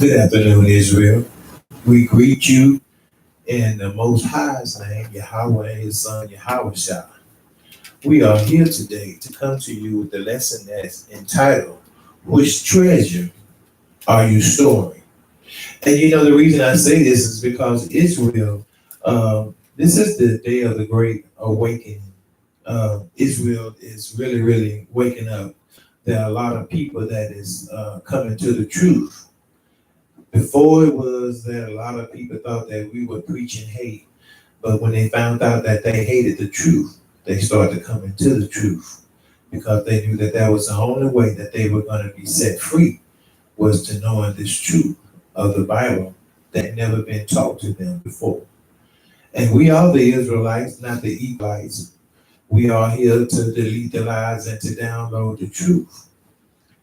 Good afternoon, Israel. We greet you in the Most High's name, Yahweh and His Son, Yahweh Shah. We are here today to come to you with the lesson that's entitled, Which Treasure Are You Storing? And you know, the reason I say this is because Israel, this is the day of the great awakening. Israel is really waking up. There are a lot of people that is coming to the truth. Before it was that a lot of people thought that we were preaching hate, but when they found out that they hated the truth, they started coming to the truth because they knew that that was the only way that they were going to be set free was to knowing this truth of the Bible that had never been taught to them before. And we are the Israelites, not the Equalites. We are here to delete the lies and to download the truth.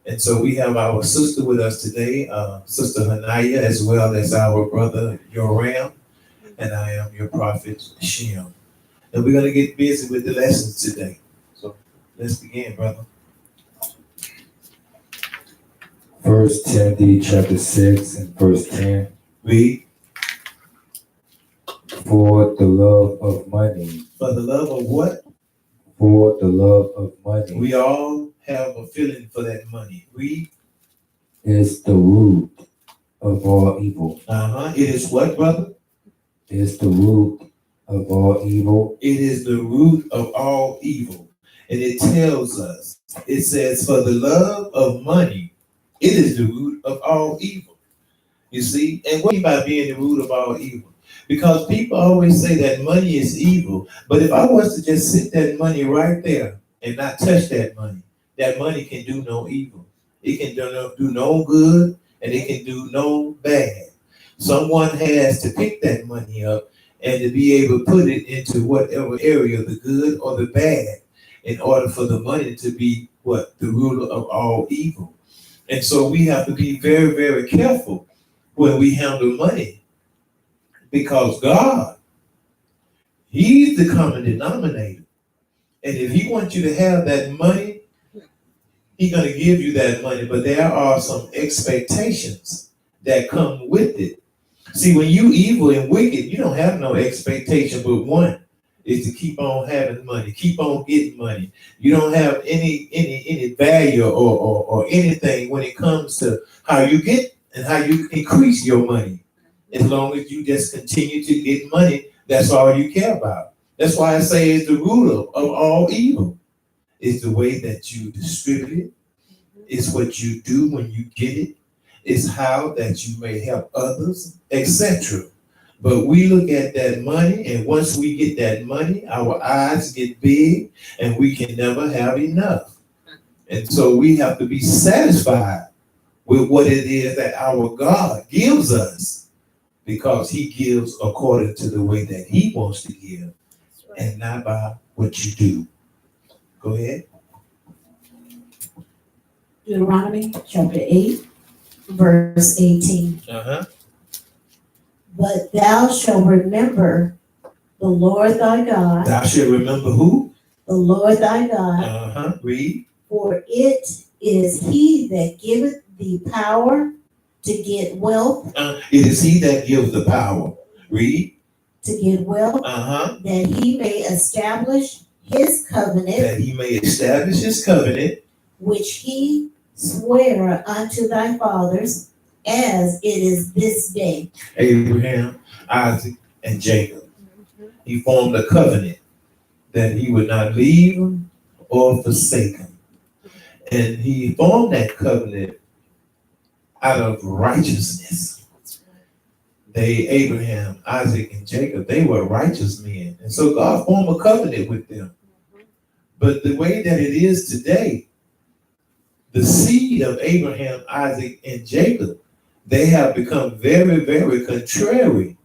And so we have our sister with us today, Sister Hanaya, as well as our brother Yoram, and I am your prophet Shem. And we're going to get busy with the lessons today. So let's begin, brother. First Timothy chapter 6 and verse 10. Read. For the love of money. For the love of what? For the love of money. We all have a feeling for that money. Read. Is the root of all evil. It is what, brother? Is the root of all evil. It is the root of all evil. And it tells us, it says, for the love of money, it is the root of all evil. You see? And what do you mean by being the root of all evil? Because people always say that money is evil. But if I was to just sit that money right there and not touch that money can do no evil. It can do no good, and it can do no bad. Someone has to pick that money up and to be able to put it into whatever area, the good or the bad, in order for the money to be what? The ruler of all evil. And so we have to be very careful when we handle money, because God, He's the common denominator. And if He wants you to have that money, He's going to give you that money, but there are some expectations that come with it. See, when you evil and wicked, you don't have no expectation, but one is to keep on having money, keep on getting money. You don't have any value or anything when it comes to how you get and how you increase your money. As long as you just continue to get money, that's all you care about. That's why I say it's the root of all evil. It's the way that you distribute it. It's what you do when you get it. It's how that you may help others, etc. But we look at that money, and once we get that money, our eyes get big, and we can never have enough. And so we have to be satisfied with what it is that our God gives us, because He gives according to the way that He wants to give, and not by what you do. Go ahead. Deuteronomy chapter 8, verse 18. But thou shalt remember the Lord thy God. Thou shalt remember who? The Lord thy God. Read. For it is He that giveth thee power to get wealth. It is He that gives the power. Read. To get wealth. That He may establish His covenant. That He may establish His covenant. Which He sware unto thy fathers, as it is this day. Abraham, Isaac, and Jacob. He formed a covenant that He would not leave them or forsake them. And He formed that covenant out of righteousness. Abraham, Isaac, and Jacob, they were righteous men. And so God formed a covenant with them. But the way that it is today, the seed of Abraham, Isaac, and Jacob, they have become very contrary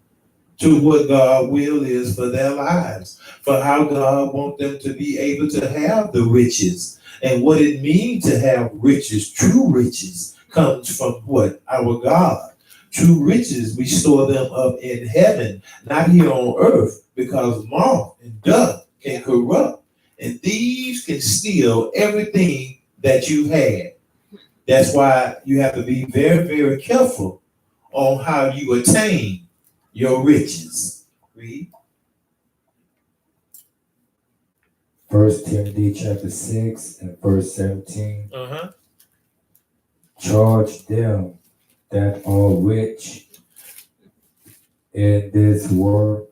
to what God's will is for their lives, for how God wants them to be able to have the riches, and what it means to have riches. True riches comes from what? Our God. True riches, we store them up in heaven, not here on earth, because moth and dust can corrupt, and thieves can steal everything that you had. That's why you have to be very careful on how you attain your riches. Read. 1 Timothy chapter 6 and verse 17. Uh-huh. Charge them that are rich in this world.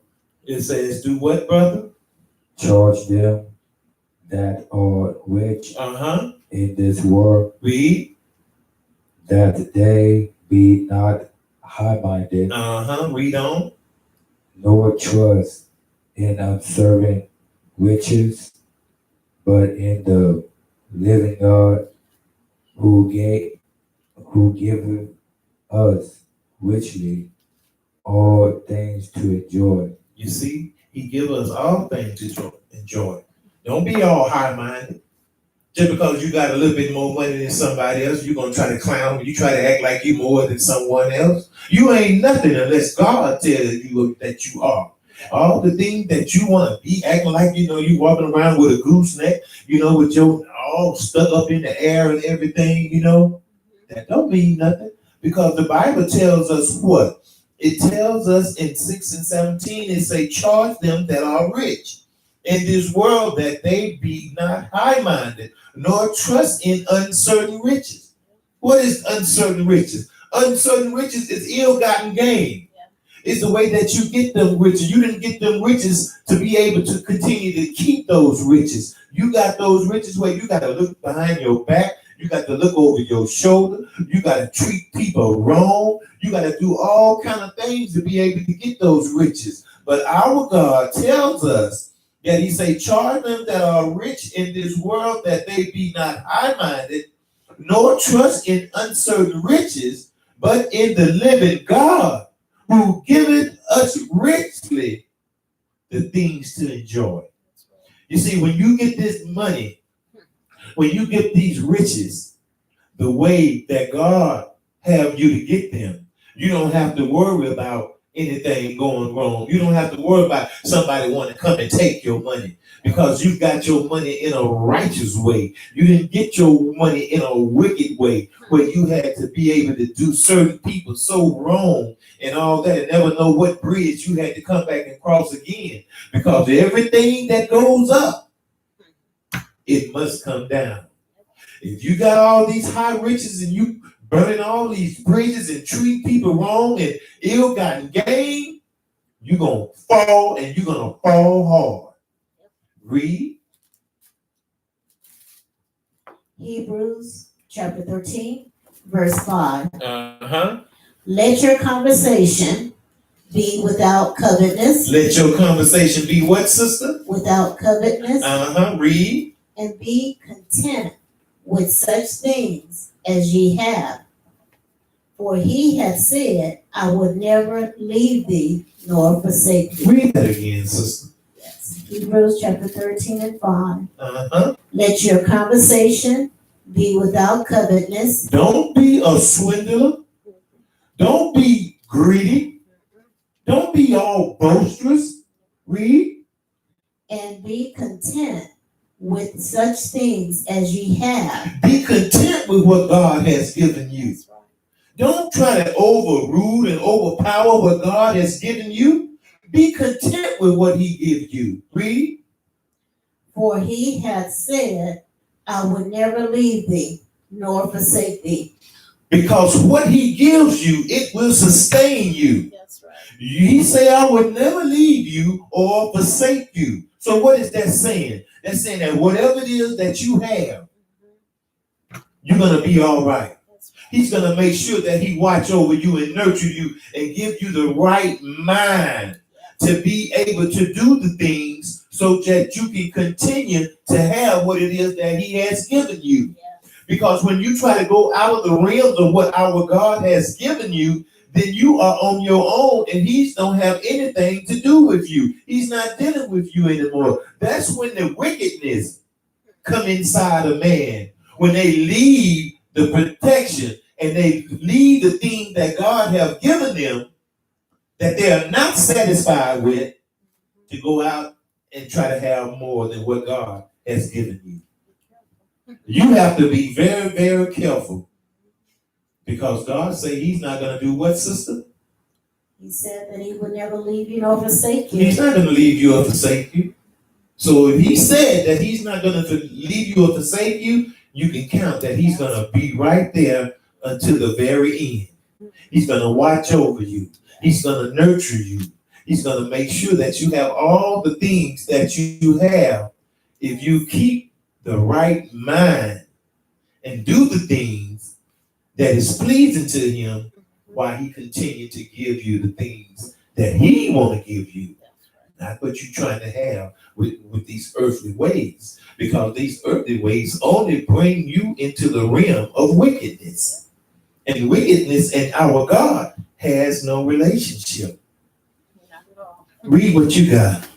It says, do what, brother? Charge them that are rich Uh-huh. in this world, Read. that they be not high-minded, Uh-huh. Read on. nor trust in uncertain riches, but in the living God, who giveth us richly all things to enjoy. You see, he give us all things to enjoy. Don't be all high-minded. Just because you got a little bit more money than somebody else, you're going to try to clown. You try to act like you more than someone else. You ain't nothing unless God tells you that you are. All the things that you want to be acting like, you walking around with a gooseneck, with your all stuck up in the air and everything, that don't mean nothing. Because the Bible tells us what? It tells us in 6 and 17, it say, charge them that are rich in this world, that they be not high-minded, nor trust in uncertain riches. What is uncertain riches? Uncertain riches is ill-gotten gain. It's the way that you get them riches. You didn't get them riches to be able to continue to keep those riches. You got those riches where you got to look behind your back. You got to look over your shoulder. You got to treat people wrong. You got to do all kind of things to be able to get those riches. But our God tells us that he say, charge them that are rich in this world, that they be not high-minded, nor trust in uncertain riches, but in the living God, who giveth us richly the things to enjoy. You see, when you get this money, when you get these riches, the way that God have you to get them, you don't have to worry about anything going wrong. You don't have to worry about somebody wanting to come and take your money, because you got your money in a righteous way. You didn't get your money in a wicked way where you had to be able to do certain people so wrong and all that, and never know what bridge you had to come back and cross again. Because everything that goes up, it must come down. If you got all these high riches and you burning all these bridges and treat people wrong and ill-gotten gain, you're going to fall, and you're going to fall hard. Read. Hebrews chapter 13, verse 5. Uh-huh. Let your conversation be without covetousness. Let your conversation be what, sister? Without covetousness. Uh-huh. Read. And be content with such things as ye have. For he hath said, I would never leave thee nor forsake thee. Read that again, sister. Yes. Hebrews chapter 13 and 5. Uh-huh. Let your conversation be without covetousness. Don't be a swindler. Don't be greedy. Don't be all boisterous. Read. And be content with such things as ye have. Be content with what God has given you. Don't try to overrule and overpower what God has given you. Be content with what he gives you. Read. For he hath said, I will never leave thee nor forsake thee. Because what he gives you, it will sustain you. That's right. He say, I will never leave you or forsake you. So what is that saying? That's saying that whatever it is that you have, you're going to be all right. He's going to make sure that he watch over you and nurture you and give you the right mind to be able to do the things so that you can continue to have what it is that he has given you. Because when you try to go out of the realms of what our God has given you, then you are on your own, and he don't have anything to do with you. He's not dealing with you anymore. That's when the wickedness come inside a man, when they leave the protection and they leave the things that God have given them that they are not satisfied with, to go out and try to have more than what God has given you. You have to be very, very careful Because God say he's not going to do what, sister? He said that he would never leave you nor forsake you. He's not going to leave you or forsake you. So if he said that he's not going to leave you or forsake you, you can count that he's going to be right there until the very end. He's going to watch over you. He's going to nurture you. He's going to make sure that you have all the things that you have if you keep the right mind and do the things that is pleasing to him while he continue to give you the things that he want to give you. Not what you're trying to have with these earthly ways. Because these earthly ways only bring you into the realm of wickedness. And wickedness and our God has no relationship. Read what you got.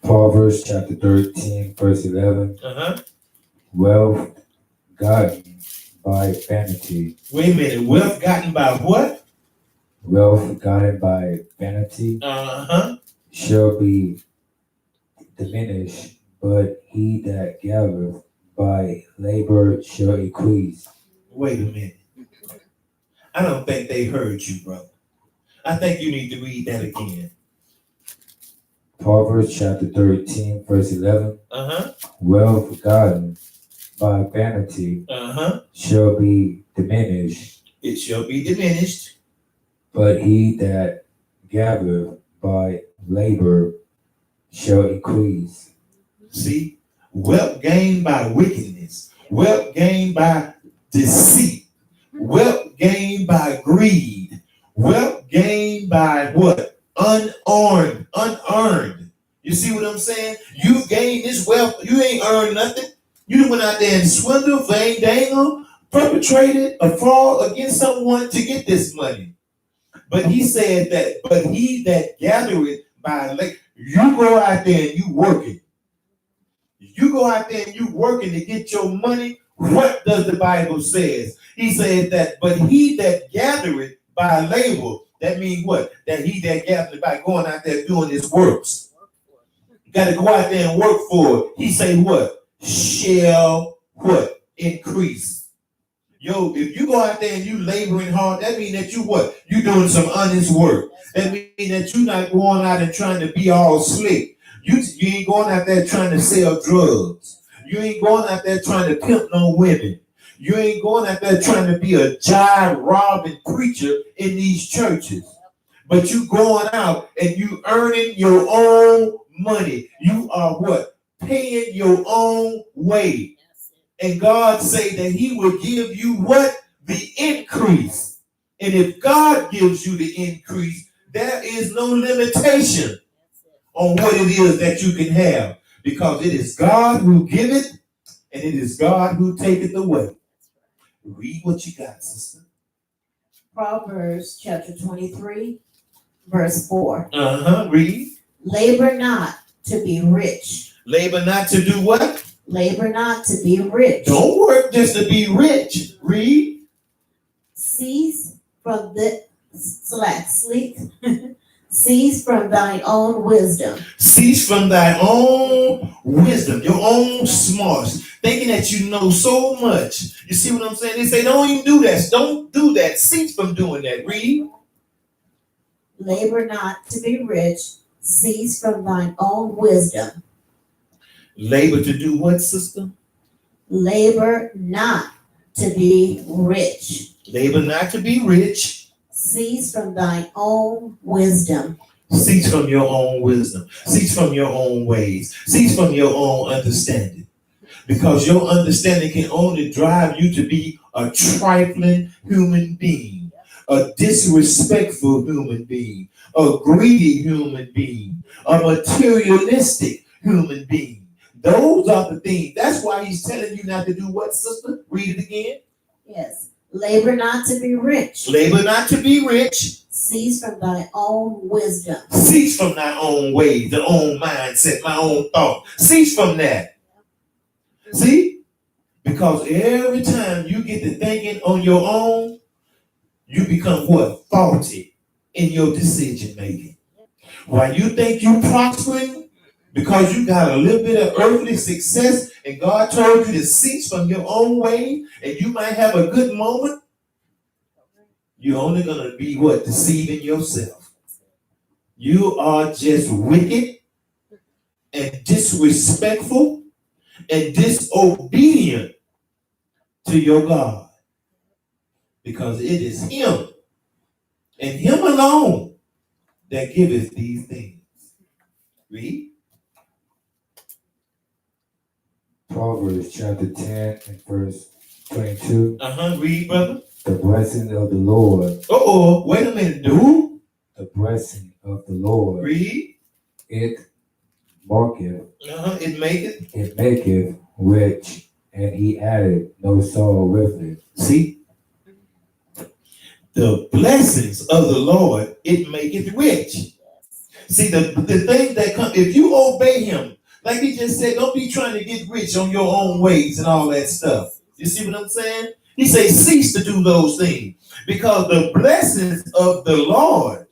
Proverbs chapter 13, verse 11. Wealth gotten by vanity. Wait a minute. Wealth gotten by what? Wealth gotten by vanity shall be diminished, but he that gathereth by labor shall increase. Wait a minute. I don't think they heard you, brother. I think you need to read that again. Proverbs chapter 13, verse 11. Wealth gotten by vanity shall be diminished. It shall be diminished. But he that gathereth by labor shall increase. See, wealth gained by wickedness, wealth gained by deceit, wealth gained by greed, wealth gained by what? Unearned. You see what I'm saying? You gain this wealth, you ain't earned nothing. You went out there and swindled, vain dangle, perpetrated a fraud against someone to get this money. But he said that, but he that gathereth by labor, you go out there and you working. You go out there and you working to get your money. What does the Bible says? He said that, but he that gathereth by labor, that means what? That he that gathereth by going out there doing his works. You got to go out there and work for it. He say what? Shall what? Increase. Yo, if you go out there and you laboring hard, that means that you what? You doing some honest work. That means that you're not going out and trying to be all slick. You ain't going out there trying to sell drugs. You ain't going out there trying to pimp no women. You ain't going out there trying to be a jive robbing preacher in these churches. But you going out and you earning your own money. You are what? Paying your own way. And God say that he will give you what? The increase. And if God gives you the increase, there is no limitation on what it is that you can have. Because it is God who giveth and it is God who taketh away. Read what you got, sister. Proverbs chapter 23, verse 4. Read. Labor not to be rich. Labor not to do what? Labor not to be rich. Don't work just to be rich. Read. Cease from the sleep. Cease from thine own wisdom. Cease from thy own wisdom, your own smarts, thinking that you know so much. You see what I'm saying? They say, don't even do that. Don't do that. Cease from doing that. Read. Labor not to be rich. Cease from thine own wisdom. Labor to do what, sister? Labor not to be rich. Labor not to be rich. Cease from thine own wisdom. Cease from your own wisdom. Cease from your own ways. Cease from your own understanding. Because your understanding can only drive you to be a trifling human being, a disrespectful human being, a greedy human being, a materialistic human being. Those are the things. That's why he's telling you not to do what, sister? Read it again. Yes. Labor not to be rich. Labor not to be rich. Cease from thy own wisdom. Cease from thy own ways, the own mindset, my own thought. Cease from that. See? Because every time you get to thinking on your own, you become what? Faulty in your decision making. While you think you're prospering, Because you got a little bit of earthly success and God told you to cease from your own way and you might have a good moment, you're only going to be what? Deceiving yourself. You are just wicked and disrespectful and disobedient to your God. Because it is Him and Him alone that giveth these things. Read. Proverbs chapter 10 and verse 22. Read, brother. The blessing of the Lord. Wait a minute. Who? The blessing of the Lord. Read. It marketh. It maketh rich, and He added no sorrow with it. See? The blessings of the Lord, it maketh rich. See, the thing that comes, if you obey Him, like He just said, don't be trying to get rich on your own ways and all that stuff. You see what I'm saying? He says, cease to do those things. Because the blessings of the Lord,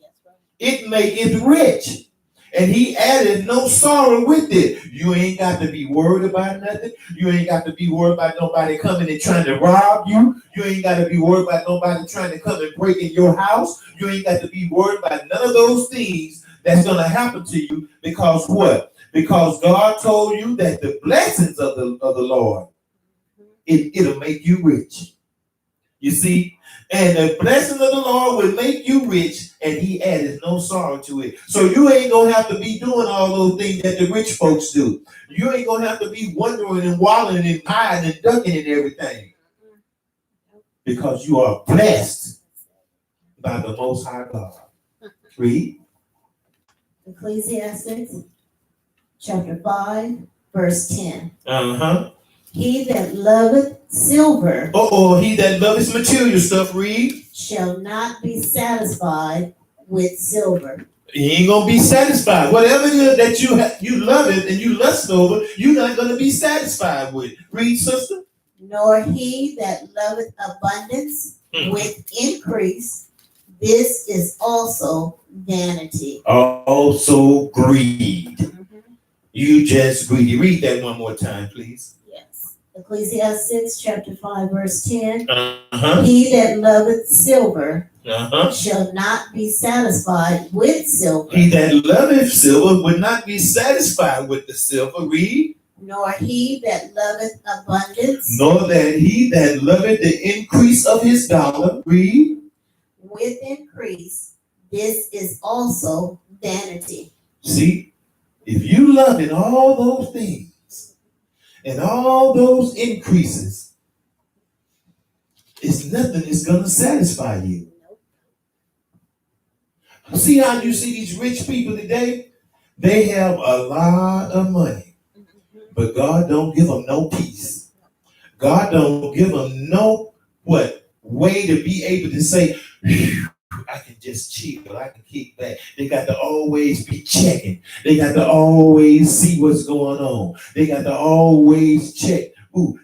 it maketh rich. And He added no sorrow with it. You ain't got to be worried about nothing. You ain't got to be worried about nobody coming and trying to rob you. You ain't got to be worried about nobody trying to come and break in your house. You ain't got to be worried about none of those things that's going to happen to you. Because what? Because God told you that the blessings of the Lord, it'll make you rich. You see? And the blessing of the Lord will make you rich, and He added no sorrow to it. So you ain't going to have to be doing all those things that the rich folks do. You ain't going to have to be wondering and wallowing and hiding and ducking and everything. Because you are blessed by the Most High God. Read. Ecclesiastes chapter 5, verse 10. He that loveth silver. He that loveth material stuff, read. Shall not be satisfied with silver. You ain't gonna be satisfied. Whatever it is that you love it and you lust over, you're not gonna be satisfied with. Read, sister. Nor he that loveth abundance with increase. This is also vanity. Also greed. You just greedy. Read that one more time, please. Yes. Ecclesiastes chapter 5, verse 10. He that loveth silver shall not be satisfied with silver. He that loveth silver would not be satisfied with the silver. Read. Nor he that loveth abundance. Nor that he that loveth the increase of his dollar. Read. With increase, this is also vanity. See? If you love in all those things and all those increases, it's nothing that's going to satisfy you. See how you see these rich people today? They have a lot of money, but God don't give them no peace. God don't give them no way to be able to say, I can just chill. I can kick back. They got to always be checking. They got to always see what's going on. They got to always check.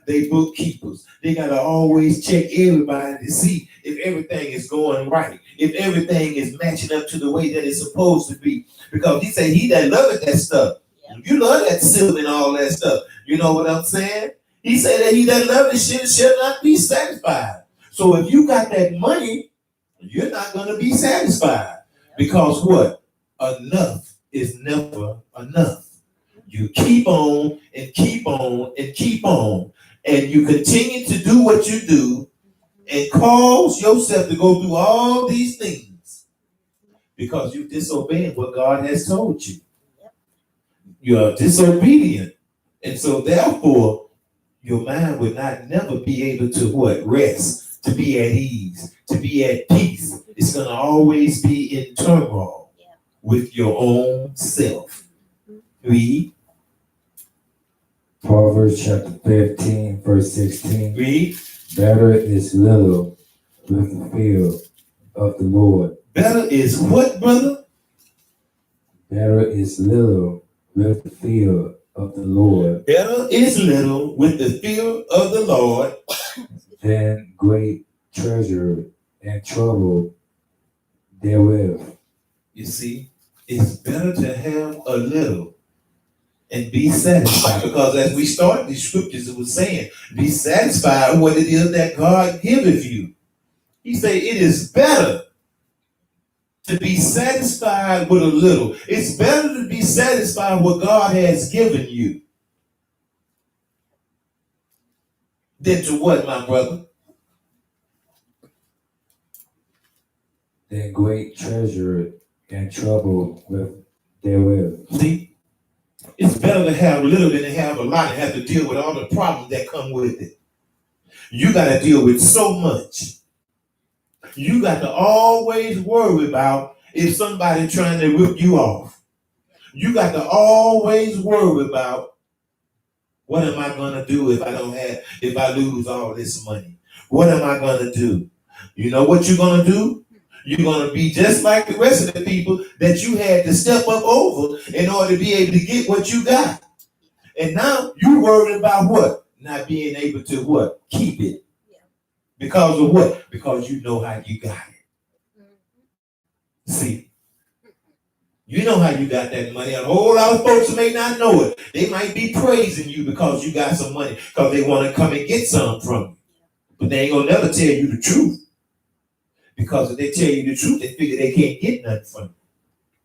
They bookkeepers. They got to always check everybody to see if everything is going right. If everything is matching up to the way that it's supposed to be. Because He said, he that loveth that stuff. You love that silver and all that stuff. You know what I'm saying? He said that he that loveth shall not be satisfied. So if you got that money, you're not going to be satisfied. Because what? Enough is never enough. You keep on and keep on and keep on. And you continue to do what you do and cause yourself to go through all these things. Because you're disobeying what God has told you. You're disobedient. And so therefore, your mind would not never be able to rest, to be at ease, to be at peace. It's going to always be in turmoil with your own self. Read. Proverbs chapter 15, verse 16. Read. Better is little with the fear of the Lord. Better is what, brother? Better is little with the fear of the Lord. Better is little with the fear of the Lord than great treasure and trouble therewith. You see, it's better to have a little and be satisfied. Because as we started these scriptures, it was saying, be satisfied with what it is that God giveth you. He said it is better to be satisfied with a little. It's better to be satisfied with what God has given you than to what, my brother? Than great treasure and trouble with therewith. See, it's better to have little than to have a lot and have to deal with all the problems that come with it. You got to deal with so much. You got to always worry about if somebody trying to rip you off. You got to always worry about what am I going to do if I lose all this money? What am I going to do? You know what you're going to do? You're going to be just like the rest of the people that you had to step up over in order to be able to get what you got. And now you're worried about what? Not being able to what? Keep it. Because of what? Because you know how you got it. See, you know how you got that money. A whole lot of folks may not know it. They might be praising you because you got some money, because they want to come and get some from you. But they ain't going to never tell you the truth. Because if they tell you the truth, they figure they can't get nothing from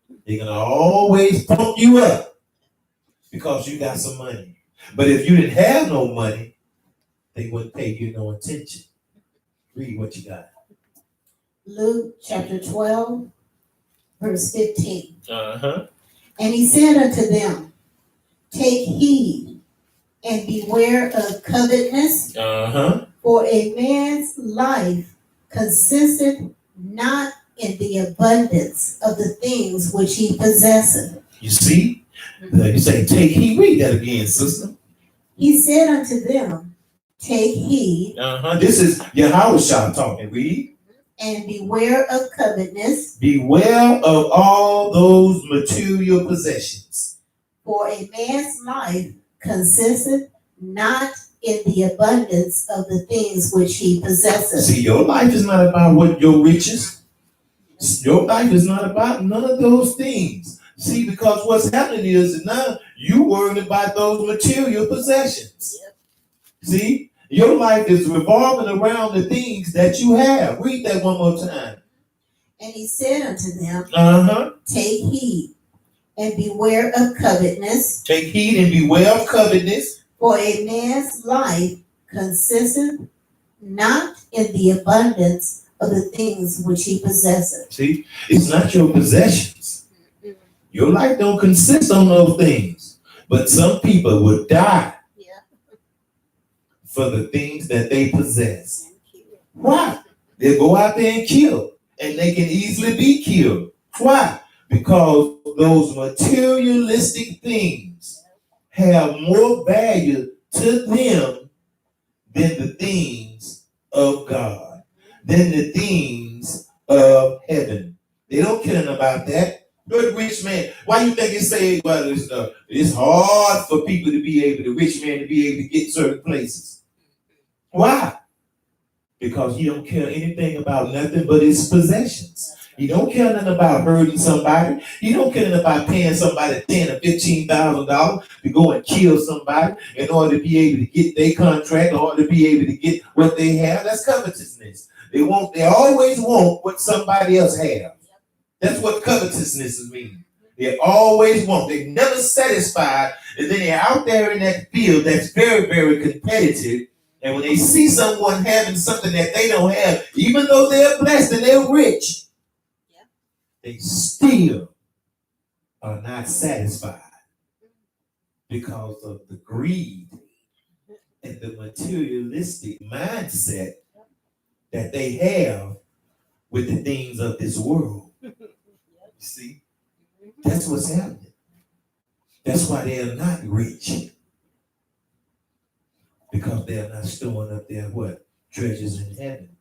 you. They're going to always pump you up because you got some money. But if you didn't have no money, they wouldn't pay you no attention. Read what you got. Luke chapter 12, verse 15. Uh-huh. And he said unto them, take heed and beware of covetousness, Uh-huh. for a man's life consisteth not in the abundance of the things which he possesseth. You see? You say, take heed. Read that again, sister. He said unto them, take heed. Uh-huh. This is Yahushua talking. Read. And beware of covetousness. Beware of all those material possessions. For a man's life consisteth not in the abundance of the things which he possesses. See, your life is not about what your riches. Your life is not about none of those things. See, because what's happening is now you worrying about those material possessions. See, your life is revolving around the things that you have. Read that one more time. And he said unto them, take heed and beware of covetousness. Take heed and beware of covetousness. For a man's life consisteth not in the abundance of the things which he possesses. See, it's not your possessions. Your life don't consist on those things. But some people would die for the things that they possess. Why? They go out there and kill. And they can easily be killed. Why? Because those materialistic things have more value to them than the things of God, than the things of heaven. They don't care about that. Good rich man. Why you think it say, well, it's hard for people to be able, the rich man to be able to get certain places? Why? Because he don't care anything about nothing but his possessions. He don't care nothing about hurting somebody. He don't care nothing about paying somebody $10,000 or $15,000 to go and kill somebody in order to be able to get their contract, in order to be able to get what they have. That's covetousness. They always want what somebody else has. That's what covetousness means. They always want. They're never satisfied. And then they're out there in that field that's very, very competitive. And when they see someone having something that they don't have, even though they're blessed and they're rich, they still are not satisfied because of the greed and the materialistic mindset that they have with the things of this world. You see, that's what's happening. That's why they're not rich. Because they're not storing up their what? Treasures in heaven.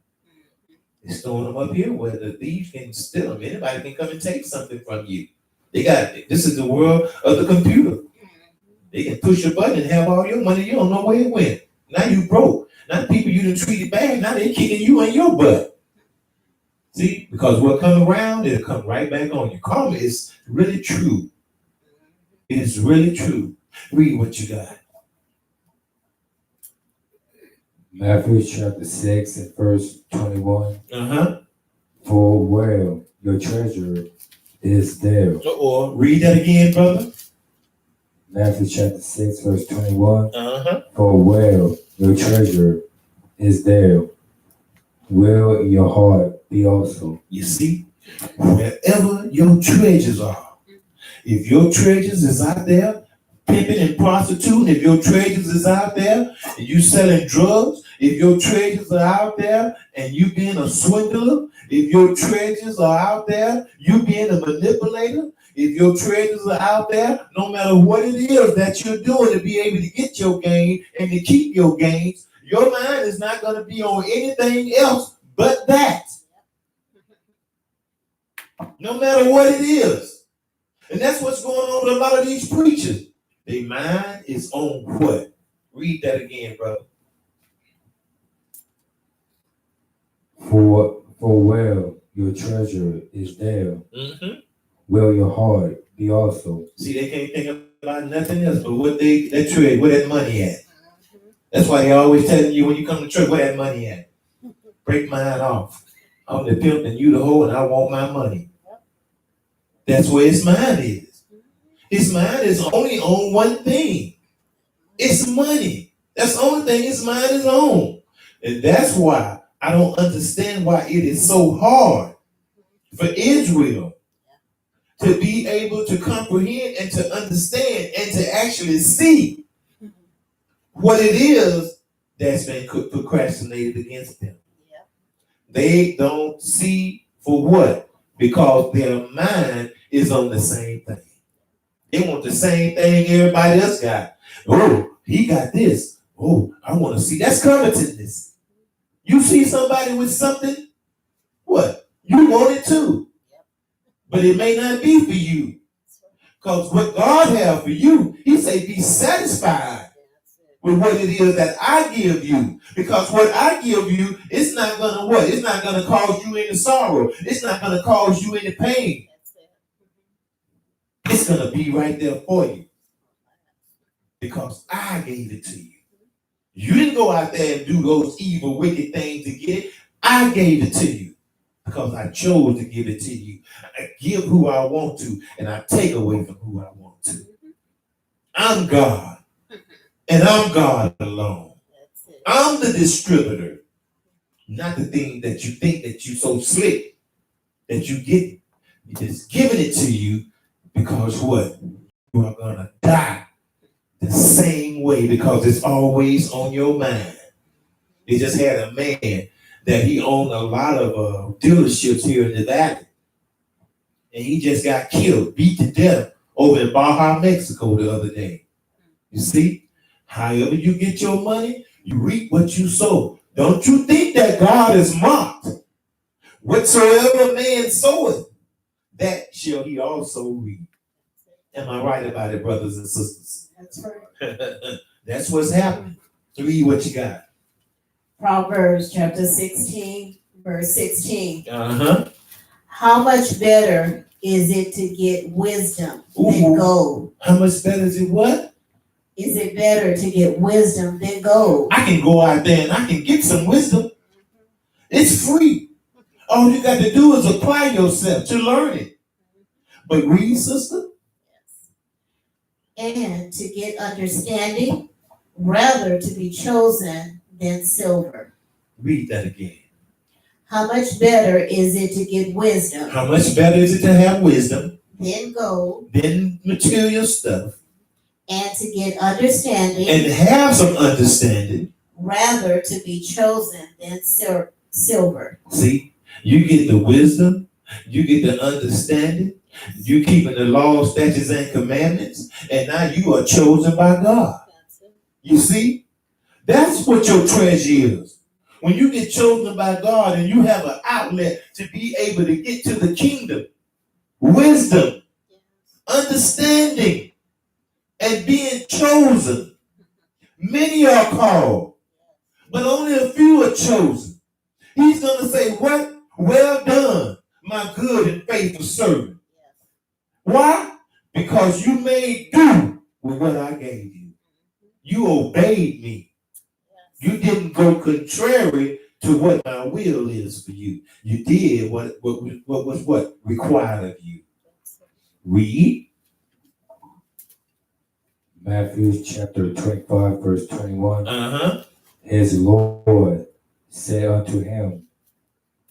They're storing them up here where the thieves can steal them. Anybody can come and take something from you. This is the world of the computer. They can push a button and have all your money. You don't know where it went. Now you broke. Now the people you done treated bad, now they're kicking you in your butt. See, because what come around, it'll come right back on you. Karma is really true. It is really true. Read what you got. Matthew chapter 6 and verse 21. Uh-huh. For where your treasure is there. Or read that again, brother. Matthew chapter 6 verse 21. Uh-huh. For where your treasure is there, will your heart be also. You see, wherever your treasures are, if your treasures is out there pimping and prostituting, if your treasures is out there and you selling drugs, if your treasures are out there and you being a swindler, if your treasures are out there, you being a manipulator, if your treasures are out there, no matter what it is that you're doing to be able to get your gain and to keep your gains, your mind is not going to be on anything else but that. No matter what it is. And that's what's going on with a lot of these preachers. Their mind is on what? Read that again, brother. For where your treasure is there, will your heart be also. See, they can't think about nothing else but what that trade, where that money at. That's why they always telling you when you come to church, where that money at. Break mine off. I'm the pimp and you the hoe and I want my money. That's where his mind is. His mind is only on one thing. It's money. That's the only thing his mind is on. And that's why I don't understand why it is so hard for Israel to be able to comprehend and to understand and to actually see what it is that's been procrastinated against them. They don't see for what? Because their mind is on the same thing. They want the same thing everybody else got. Oh, he got this. Oh, I want to see. That's covetousness. You see somebody with something, what? You want it too. But it may not be for you. Because what God has for you, he say be satisfied with what it is that I give you. Because what I give you, it's not going to what? It's not going to cause you any sorrow. It's not going to cause you any pain. It's going to be right there for you. Because I gave it to you. You didn't go out there and do those evil, wicked things to get it. I gave it to you. Because I chose to give it to you. I give who I want to, and I take away from who I want to. I'm God. And I'm God alone. I'm the distributor. Not the thing that you think that you're so slick that you get. You're just giving it to you because what? You are going to die the same way because it's always on your mind. They just had a man that he owned a lot of dealerships here in the valley. And he just got killed, beat to death over in Baja, Mexico the other day. You see? However you get your money, you reap what you sow. Don't you think that God is mocked? Whatsoever a man soweth, that shall he also reap. Am I right about it, brothers and sisters? That's right. That's what's happening. Read what you got. Proverbs chapter 16, verse 16. Uh-huh. How much better is it to get wisdom than gold? How much better is it what? Is it better to get wisdom than gold? I can go out there and I can get some wisdom. It's free. All you got to do is apply yourself to learn it. But read, sister. And to get understanding, rather to be chosen than silver. Read that again. How much better is it to get wisdom? How much better is it to have wisdom Than gold. than material stuff? And to get understanding. And have some understanding. Rather to be chosen than silver. See, you get the wisdom, you get the understanding, you keeping the law, statutes, and commandments, and now you are chosen by God. You see, that's what your treasure is. When you get chosen by God and you have an outlet to be able to get to the kingdom, wisdom, understanding, and being chosen. Many are called, but only a few are chosen. He's going to say, what? Well done, my good and faithful servant. Why? Because you made do with what I gave you. You obeyed me. You didn't go contrary to what my will is for you. You did what was what required of you. Read. Matthew chapter 25, verse 21. Uh-huh. His Lord said unto him,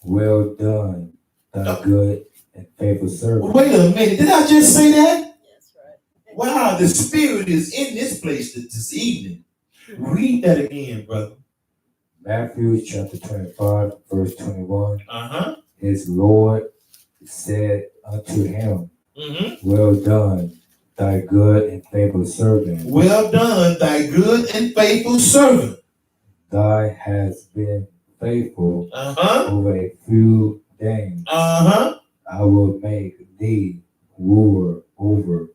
Well done, thy good and faithful servant. Wait a minute. Did I just say that? That's right. Wow, the Spirit is in this place this evening. Read that again, brother. Matthew chapter 25, verse 21. Uh-huh. His Lord said unto him, Mm-hmm. Well done, thy good and faithful servant. Well done, thy good and faithful servant. Thy hast been faithful Uh-huh. over a few things. Uh-huh. I will make thee ruler over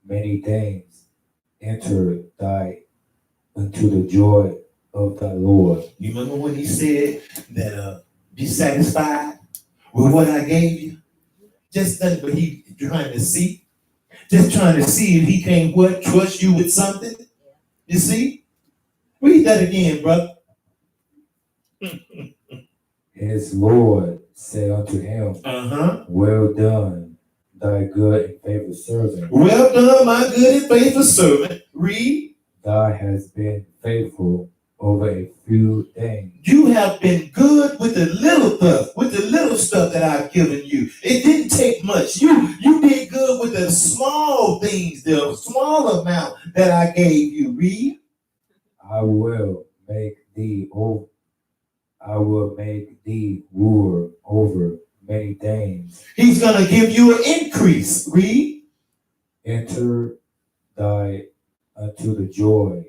many things. Enter thy into the joy of thy Lord. You remember when he said that be satisfied with what I gave you? Just nothing but he trying to see. Just trying to see if he can't what trust you with something. You see? Read that again, brother. His Lord said unto him, Uh-huh. Well done, thy good and faithful servant. Well done, my good and faithful servant. Read. Thou hast been faithful over a few things. You have been good with the little stuff that I've given you. It didn't take much. You did good with the small things, the small amount that I gave you. Read. I will make thee ruler over many things. He's gonna give you an increase. Read. Enter thy unto the joy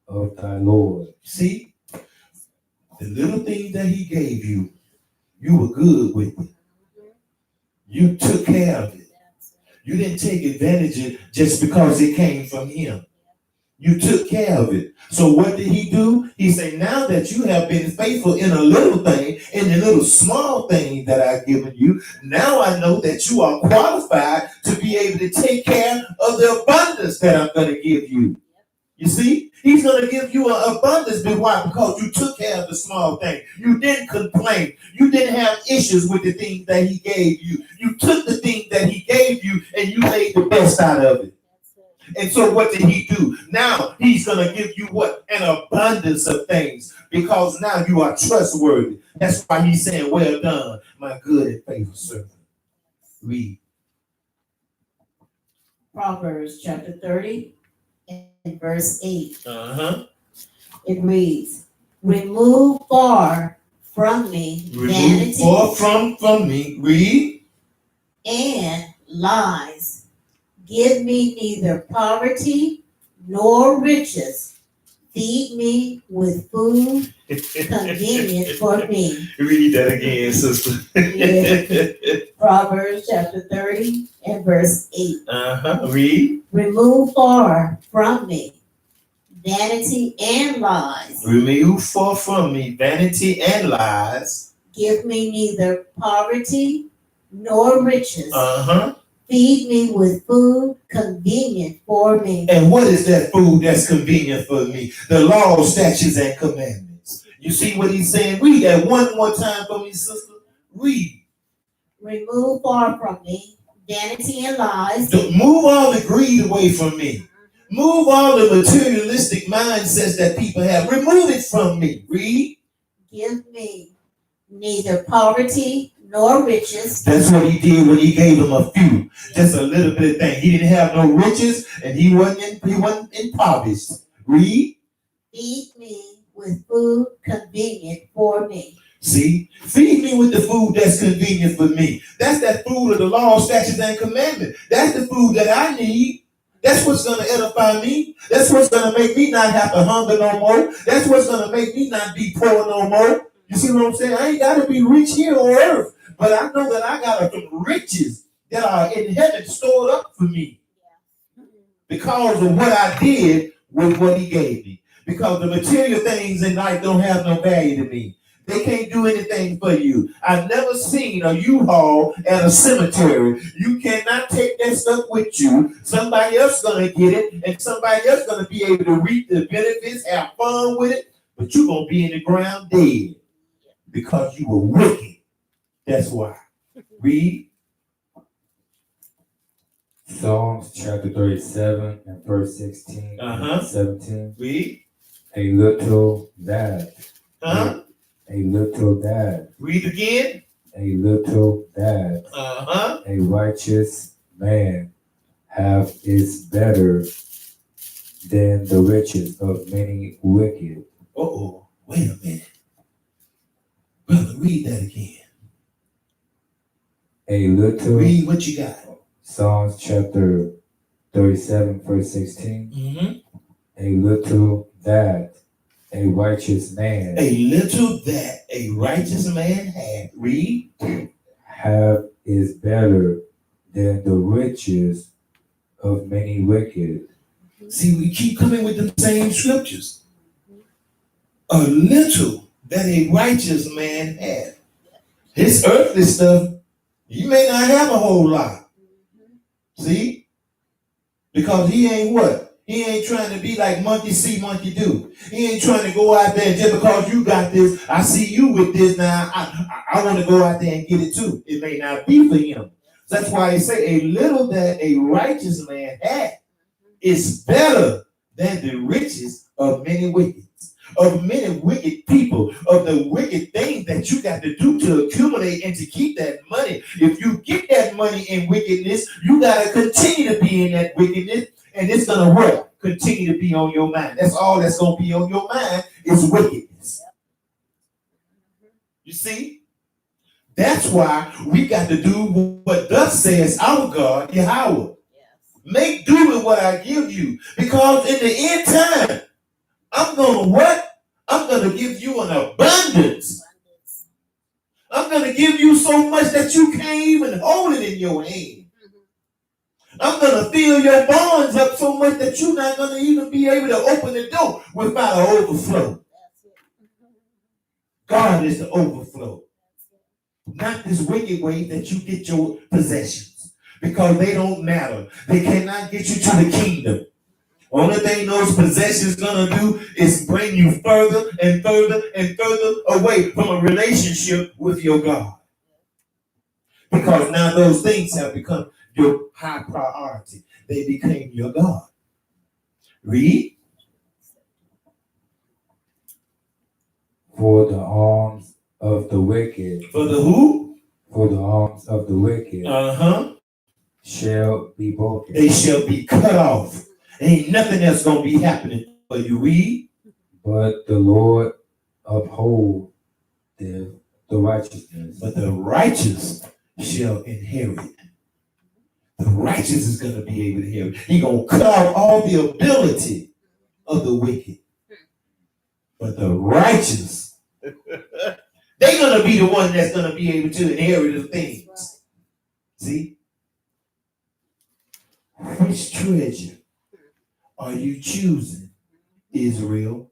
of thy Lord. See, the little things that he gave you, you were good with it. You took care of it. You didn't take advantage of it just because it came from him. You took care of it. So what did he do? He said, now that you have been faithful in a little thing, in the little small thing that I've given you, now I know that you are qualified to be able to take care of the abundance that I'm going to give you. You see, he's going to give you an abundance. Why? Because you took care of the small thing. You didn't complain. You didn't have issues with the things that he gave you. You took the thing that he gave you and you made the best out of it. And so what did he do? Now he's going to give you what? An abundance of things, because now you are trustworthy. That's why he's saying, well done, my good and faithful servant. Read. Proverbs chapter 30 and verse 8. Uh-huh. It reads, Remove far from me vanity Far from me. Read. and lies. Give me neither poverty nor riches. Feed me with food convenient for me. Read that again, sister. Yeah. Proverbs chapter 30 and verse 8. Uh-huh. Read. Remove far from me vanity and lies. Remove far from me vanity and lies. Give me neither poverty nor riches. Uh-huh. Feed me with food convenient for me. And what is that food that's convenient for me? The law, statutes, and commandments. You see what he's saying? Read that one more time for me, sister. Read. Remove far from me vanity and lies. Move all the greed away from me. Move all the materialistic mindsets that people have. Remove it from me. Read. Give me neither poverty nor riches. That's what he did when he gave him a few. Just a little bit of thing. He didn't have no riches and he wasn't impoverished. Read. Feed me with food convenient for me. See, feed me with the food that's convenient for me. That's that food of the law, statutes, and commandments. That's the food that I need. That's what's going to edify me. That's what's going to make me not have to hunger no more. That's what's going to make me not be poor no more. You see what I'm saying? I ain't got to be rich here on earth, but I know that I got some riches that are in heaven stored up for me because of what I did with what he gave me. Because the material things in life don't have no value to me. They can't do anything for you. I've never seen a U-Haul at a cemetery. You cannot take that stuff with you. Somebody else gonna get it, and somebody else gonna be able to reap the benefits, have fun with it, but you're gonna be in the ground dead because you were wicked. That's why. Read. Psalms chapter 37 and verse 16 and 17. Read. A little that. Huh? A little that. Read again. A little that. A righteous man have is better than the riches of many wicked. Uh-oh. Wait a minute. Brother, read that again. A little. Read what you got. Psalms chapter 37 verse 16. Mm-hmm. A little that a righteous man. A little that a righteous man had. Read. Have is better than the riches of many wicked. See, we keep coming with the same scriptures. A little that a righteous man had. His earthly stuff, you may not have a whole lot. See? Because he ain't what? He ain't trying to be like monkey see, monkey do. He ain't trying to go out there and just because you got this, I see you with this now, I want to go out there and get it too. It may not be for him. That's why he say a little that a righteous man had is better than the riches of many wicked. Of many wicked people, of the wicked things that you got to do to accumulate and to keep that money. If you get that money in wickedness, you got to continue to be in that wickedness, and it's going to work. Continue to be on your mind. That's all that's going to be on your mind is wickedness. You see? That's why we got to do what thus says our God, Yahweh. Make do with what I give you, because in the end time, I'm going to what? I'm going to give you an abundance. I'm going to give you so much that you can't even hold it in your hand. I'm going to fill your barns up so much that you're not going to even be able to open the door without an overflow. God is the overflow. Not this wicked way that you get your possessions. Because they don't matter. They cannot get you to the kingdom. Only thing those possessions gonna do is bring you further and further and further away from a relationship with your God. Because now those things have become your high priority. They became your God. Read. For the arms of the wicked. For the who? For the arms of the wicked. Shall be broken. They shall be cut off. Ain't nothing else gonna be happening for you. Read. But the Lord uphold the righteousness. But the righteous shall inherit. The righteous is gonna be able to inherit. He gonna cut off all the ability of the wicked. But the righteous, they're gonna be the one that's gonna be able to inherit the things. See? Which treasure are you choosing, Israel?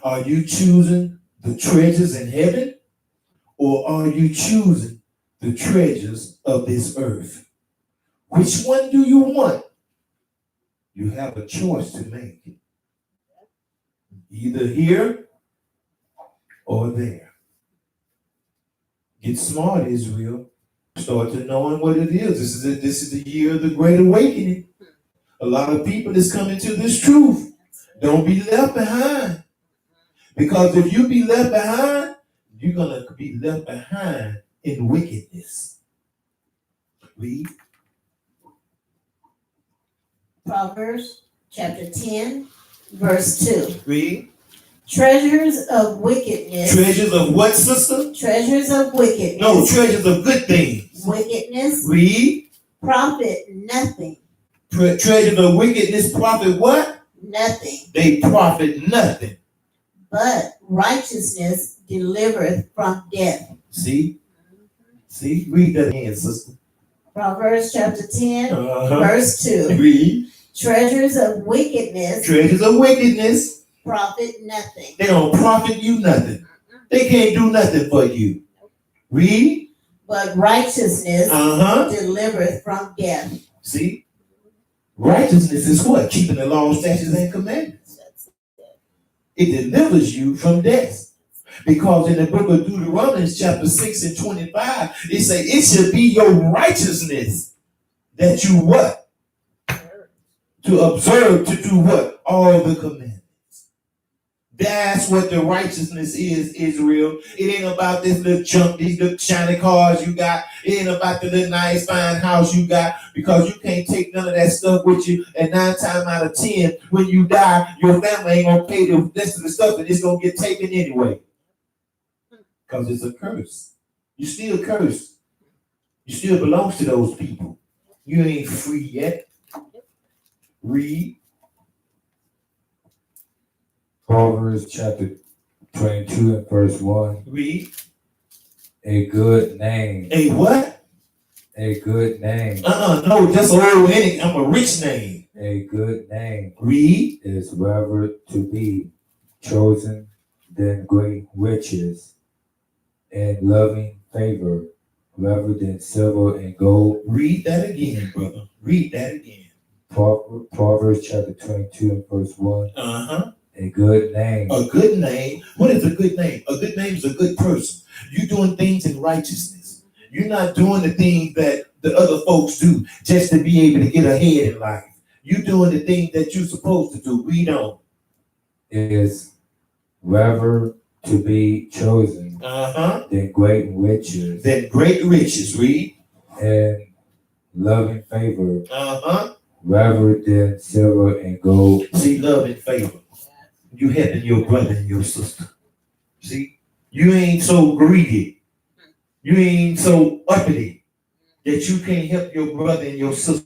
Are you choosing the treasures in heaven? Or are you choosing the treasures of this earth? Which one do you want? You have a choice to make. Either here or there. Get smart, Israel. Start to knowing what it is. This is the year of the Great Awakening. A lot of people is coming to this truth. Don't be left behind. Because if you be left behind, you're going to be left behind in wickedness. Read. Proverbs chapter 10, verse 2. Read. Treasures of wickedness. Treasures of what, sister? Treasures of wickedness. No, treasures of good things. Wickedness. Read. Profit nothing. Treasures of wickedness profit what? Nothing. They profit nothing. But righteousness delivereth from death. See? See? Read that again, sister. Proverbs chapter 10, verse 2. Read. Treasures of wickedness. Treasures of wickedness. Profit nothing. They don't profit you nothing. They can't do nothing for you. Read. But righteousness delivereth from death. See? Righteousness is what? Keeping the law, statutes, and commandments. It delivers you from death. Because in the book of Deuteronomy, chapter 6 and 25, it say it should be your righteousness that you what? To observe, to do what? All the commandments. That's what the righteousness is, Israel. It ain't about this little junk, these little shiny cars you got. It ain't about the little nice fine house you got, because you can't take none of that stuff with you. And 9 times out of 10, when you die, your family ain't gonna pay the rest of the stuff, and it's gonna get taken anyway. Because it's a curse. You still cursed. You still belongs to those people. You ain't free yet. Read. Proverbs chapter 22 and verse 1. Read. A good name. A what? A good name. No, that's a old name. I'm a rich name. A good name. Read. Is rather to be chosen than great riches and loving favor rather than silver and gold. Read that again, brother. Read that again. Proverbs chapter 22 and verse 1. A good name. A good name. What is a good name? A good name is a good person. You're doing things in righteousness. You're not doing the things that the other folks do just to be able to get ahead in life. You're doing the things that you're supposed to do. Read on. Is rather to be chosen than great riches. Than great riches. Read. And loving favor rather than silver and gold. See, love and favor. You helping your brother and your sister. See, you ain't so greedy. You ain't so uppity that you can't help your brother and your sister.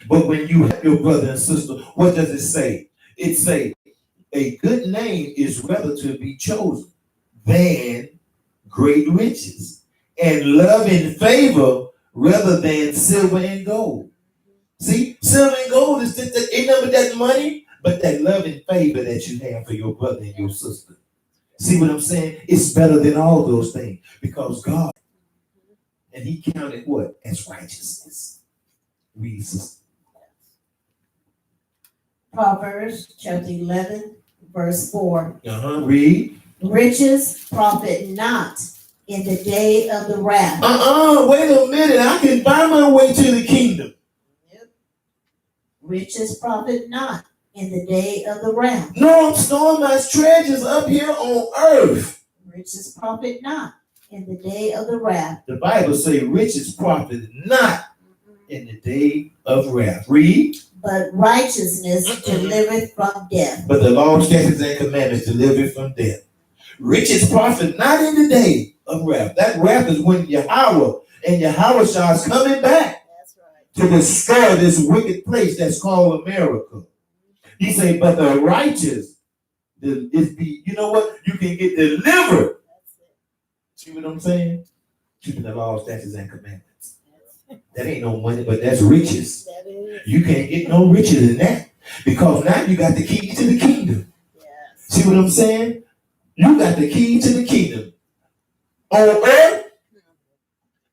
But when you help your brother and sister, what does it say? It say a good name is rather to be chosen than great riches, and love and favor rather than silver and gold. See, silver and gold is just ain't nothing but that money, but that love and favor that you have for your brother and your sister. See what I'm saying? It's better than all those things, because God, and he counted what? As righteousness. Read, sister. Proverbs chapter 11, verse 4. Read. Riches profit not in the day of the wrath. Wait a minute. I can buy my way to the kingdom. Riches profit not in the day of the wrath. No, I'm storing my treasures up here on earth. Riches profit not in the day of the wrath. The Bible says riches profit not in the day of wrath. Read. But righteousness delivereth from death. But the law, statutes, and commandments deliver from death. Riches profit not in the day of wrath. That wrath is when Yahweh and Yahweh is coming back. That's right. To destroy this wicked place that's called America. He said, but the righteous, you know what? You can get delivered. See what I'm saying? Keeping the law, statutes, and commandments. That ain't no money, but that's riches. You can't get no richer than that, because now you got the key to the kingdom. Yes. See what I'm saying? You got the key to the kingdom on earth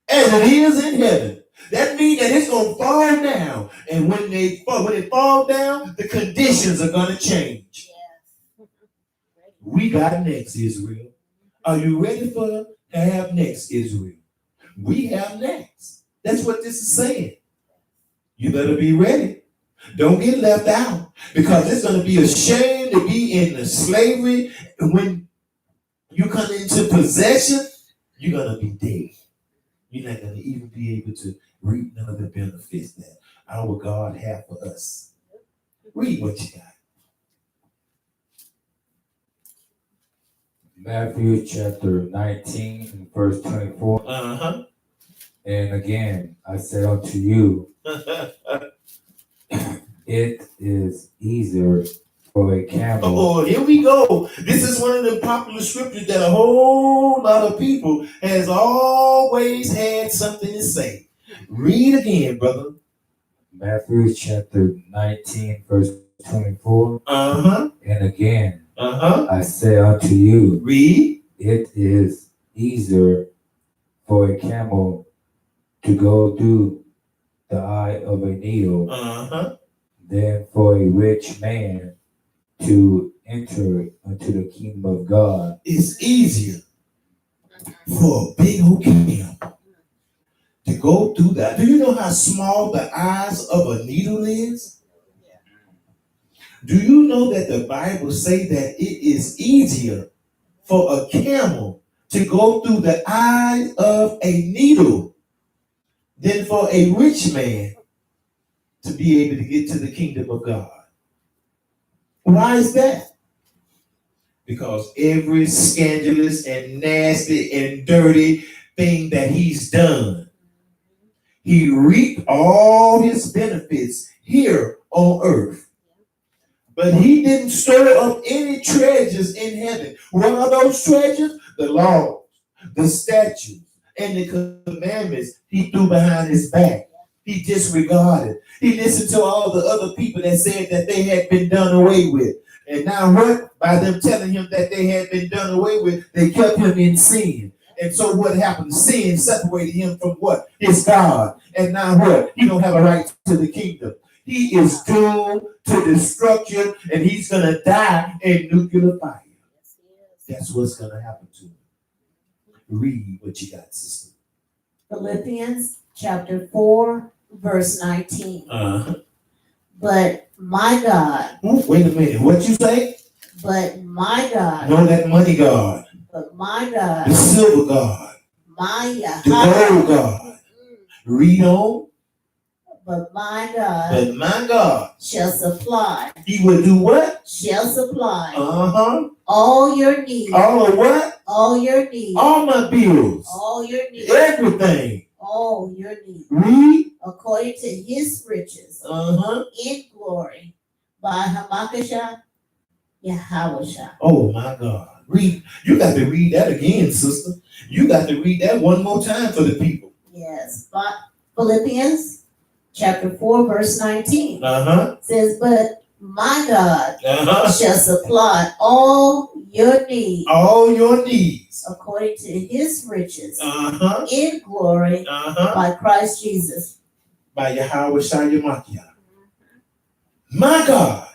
as it is in heaven. That means that it's gonna fall down, and when it falls down, the conditions are gonna change. Yes. We got next, Israel. Are you ready for to have next, Israel? We have next. That's what this is saying. You better be ready. Don't get left out, because it's going to be a shame to be in the slavery. When you come into possession, you're going to be dead. You're not going to even be able to reap none of the benefits that our God has for us. Read what you got. Matthew chapter 19 and verse 24. And again, I say unto you, it is easier for a camel. Oh, here we go. This is one of the popular scriptures that a whole lot of people has always had something to say. Read again, brother. Matthew chapter 19, verse 24. And again, I say unto you, Read. it is easier for a camel to go through the eye of a needle than for a rich man to enter into the kingdom of God. It's easier for a big old camel to go through that. Do you know how small the eyes of a needle is? Do you know that the Bible say that it is easier for a camel to go through the eye of a needle than for a rich man to be able to get to the kingdom of God? Why is that? Because every scandalous and nasty and dirty thing that he's done, he reaped all his benefits here on earth. But he didn't store up any treasures in heaven. What are those treasures? The laws, the statutes, and the commandments he threw behind his back. He disregarded. He listened to all the other people that said that they had been done away with. And now what? By them telling him that they had been done away with, they kept him in sin. And so what happened? Sin separated him from what? His God. And now what? He don't have a right to the kingdom. He is doomed to destruction, and he's going to die in nuclear fire. That's what's going to happen to him. Read what you got, sister. Philippians chapter 4, verse 19. But my God. Wait a minute. What you say? But my God. No, that money God. But my God. The silver God. The gold God. Read on. But my God. But my God. Shall supply. He will do what? Shall supply. All your needs. All of what? All your needs. All my bills. All your needs. Everything. All your needs. Read. According to his riches. In glory. By Hamakashah Yahawashah. Oh my God. Read. You got to read that again, sister. You got to read that one more time for the people. Yes. But Philippians chapter 4, verse 19. Says, but my God shall supply all your needs. All your needs. According to his riches. In glory. By Christ Jesus. By Yahweh Shayamakia. My God.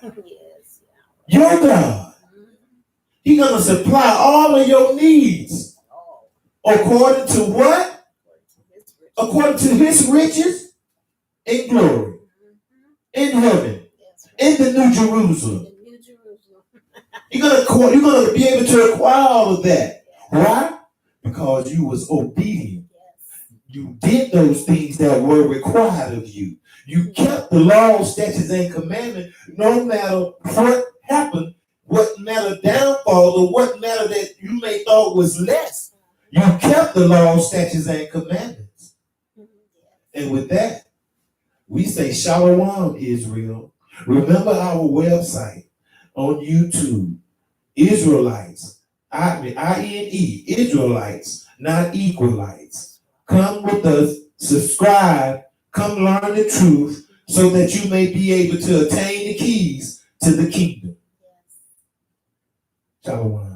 Your God. He's going to supply all of your needs. According to what? According to his riches in glory. In heaven. In the New Jerusalem. You're going to be able to acquire all of that. Why? Because you was obedient. You did those things that were required of you. You kept the law, statutes, and commandments no matter what happened, what matter downfall, or what matter that you may thought was less. You kept the law, statutes, and commandments. And with that, we say Shalom, Israel. Remember our website on YouTube, Israelites, I-N-E, Israelites, not Equalites. Come with us, subscribe, come learn the truth so that you may be able to attain the keys to the kingdom. Shalom.